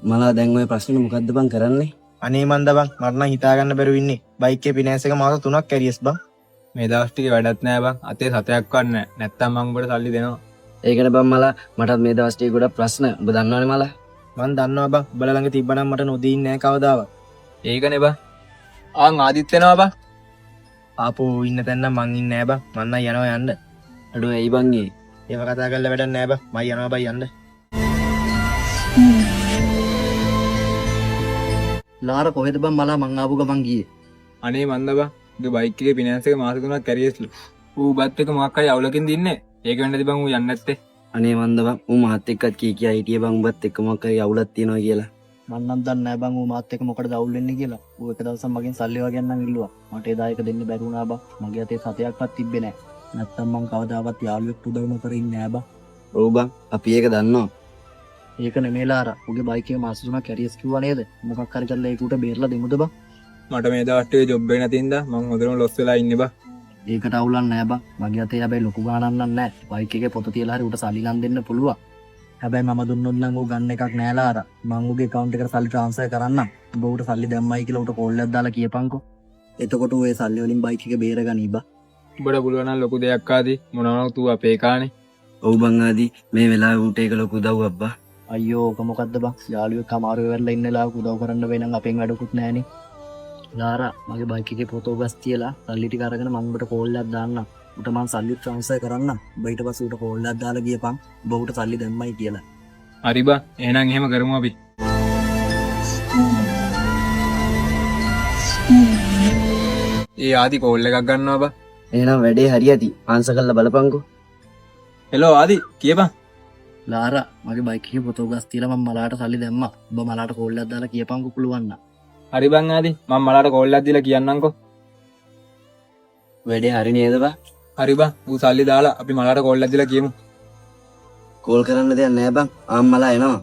මලා දැන් ඔය ප්‍රශ්නේ මොකද්ද බං කරන්නේ? අනේ මන්ද බං මට නම් හිතා ගන්න බැරුව ඉන්නේ. බයික් එකේ ෆිනෑන්ස් එක මාස 3ක් කැරියස් බං. මේ දවස් ටිකේ වැඩක් නෑ බං. අතේ සතයක්වත් නෑ. නැත්තම් මං උඹට සල්ලි දෙනවා. ඒකනේ බං මලා මටත් මේ දවස් ටික ගොඩක් ප්‍රශ්න. ඔබ දන්නවනේ මලා. මං දන්නවා බං. උඹලා ළඟ තිබ්බනම් මට නොදී ඉන්නේ නෑ කවදාවත්. ඒකනේ බං. ආදිත් වෙනවා බං. ආපෝ ඉන්න තැන නම් මං ඉන්නේ නෑ බං. මං නම් යනවා යන්න. අඩෝ ඇයි බං ඒ? ඒව කතා කරලා වැඩක් නෑ බං. මම යනවා බං යන්න. ලාර කොහෙද බං මලා මං ආපු ගමන් ගියේ. අනේ මන්ද බං. උගේ බයික් එකේ ෆිනෑන්ස් එක මාස 3ක් කැරියස්ලු. ඌ බත් එක මොකක් හරි අවුලකින් දින්නේ. ඒක වෙන්නද බං ඌ යන්නේ නැත්තේ. අනේ මන්ද බං ඌ මාත් එක්කත් කියා හිටියේ බං උඹත් එක්ක මොකක් හරි අවුලක් තියෙනවා කියලා. මන් නම් දන්නේ නැහැ බං ඌ මාත් එක්ක මොකටද අවුල් වෙන්නේ කියලා. ඌ එක දවසක් මගෙන් සල්ලි වගේ නම් ඉල්ලුවා. මට එදා ඒක දෙන්න බැරි වුණා බං. මගේ අතේ සතයක්වත් තිබ්බේ නැහැ. නැත්තම් මං කවදාවත් යාළුවෙක්ට උදව් නොකර ඉන්නේ නැහැ බං. ඔව් බං අපි ඒක දන්නවා. ඒක නෙමෙයිලා අර උගේ බයික් එකේ මාස 3ක් කැරියස් කිව්වා නේද? මොකක් හරි කරලා ඒක උට බේරලා දෙමුද බං? මට මේ දවස් ටිකේ ජොබ් එක නැති හින්දා මං හොඳටම ලොස් වෙලා ඉන්නේ බං. ඒකට අවුලක් නැහැ බං. මගේ අතේ හැබැයි ලොකු ගාණක් නම් නැහැ. බයික් එකේ පොත තියලා හරි උට සල්ලි ගන්න දෙන්න පුළුවන්. හැබැයි මම දුන්නොත් නම් ඌ ගන්න එකක් නෑලා අර. මං ඌගේ account එකට සල්ලි transfer කරන්නම්. උඹ ඌට සල්ලි දැම්මයි කියලා ඌට කෝල් එකක් දාලා කියපන්කෝ. එතකොට ඌ ඒ සල්ලි වලින් බයික් එක බේරගනී බං. උඹට පුළුවන් නම් ලොකු දෙයක් ආදී මොනවාක් තු අපේ කානේ. ඔව් බං ආදී මේ වෙලාවේ ඌට ඒක ලොකු උදව්වක් බං. අයියෝ ඔක මොකද්ද බං? යාළුවෙක් අමාරුවේ වෙරලා ඉන්න ලාව උදව් කරන්න වෙයි නම් අපෙන් වැඩකුත් නැහනේ. ලාරා මගේ බයික් එකේ ෆොටෝ ගස් තියලා සල්ලි ටික අරගෙන මම උඹට කෝල් එකක් දාන්නම්. උට මං සල්ලි ට්‍රාන්ස්ෆර් කරන්නම්. උඹ ඊට පස්සේ උට කෝල් එකක් දාලා ගියපන්. උඹ උට සල්ලි දැම්මයි කියලා. හරි බං. එහෙනම් එහෙම කරමු අපි. ඒ ආදි කෝල් එකක් ගන්නවා බං. එහෙනම් වැඩේ හරියටි. ආන්සර් කරලා බලපන්කෝ. හෙලෝ ආදි කියපන්. ලාරා මගේ බයික් එකේ ෆොටෝ ගස් තියලා මම මලාට සල්ලි දැම්මා. උඹ මලාට කෝල් එකක් දාලා කියපන්කෝ පුළුවන් නම්. හරි බං ආදි මම මලාට කෝල් එකක් දීලා කියන්නම්කෝ. වැඩේ හරි නේද බං? හරි බං. ඌ සල්ලි දාලා අපි මලාට කෝල් එකක් දීලා කියමු. කෝල් කරන්න දෙයක් නෑ බං. ආම්මලා එනවා.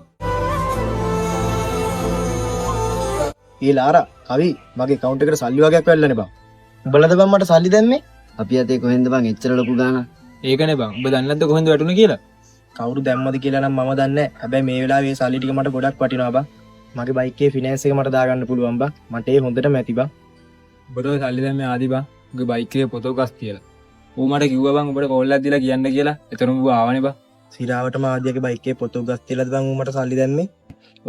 ඒ ලාරා කවි මගේ account එකට සල්ලි වගේක් වැල්ලනේ බං. උඹලද බං මට සල්ලි දැම්මේ? අපි අතේ කොහෙන්ද බං එච්චර ලොකු ගාණක්? ඒකනේ බං. උඹ දන්නේ නැද්ද කොහෙන්ද වැටුනේ කියලා? කවුරු දැම්මද කියලා නම් මම දන්නේ නැහැ. හැබැයි මේ වෙලාවේ මේ සල්ලි ටික මට ගොඩක් වටිනවා බං. මගේ බයික් එකේ ෆිනෑන්ස් එක මට දාගන්න පුළුවන් බං. මට ඒ හොඳටම ඇති බං. උඹට ඔය සල්ලි දැම්මේ ආදි බං. උගේ බයික් එකේ ෆොටෝ ගස් කියලා. ඌ මට කිව්වා බං උඹට කෝල් එකක් දීලා කියන්න කියලා. එතන ඌ ආවනේ බං. සිරාවටම ආදියාගේ බයික් එකේ ෆොටෝ ගස් තියලාද බං ඌ මට සල්ලි දැම්මේ?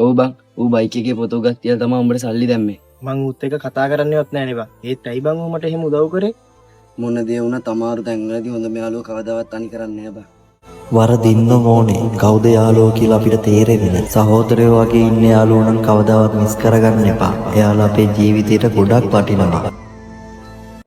ඔව් බං ඌ බයික් එකේ ෆොටෝ ගස් තියලා තමයි උඹට සල්ලි දැම්මේ. මං ඌත් එක්ක කතා කරන්නේවත් නැහනේ බං. ඒත් ඇයි බං ඌ මට එහෙම උදව් කරේ? මොන දේ වුණත් අමාරු තැන්වලදී හොඳ යාළුවෝ කවදාවත් තනි කරන්නේ නෑ බං. වරදින්න ඕනේ කවුද යාළුවෝ කියලා අපිට තේරෙන්නේ. සහෝදරයෝ වගේ ඉන්න යාළුවෝ නම් කවදාවත් මිස් කරගන්න එපා. එයාලා අපේ ජීවිතේට ගොඩක් වටිනවා.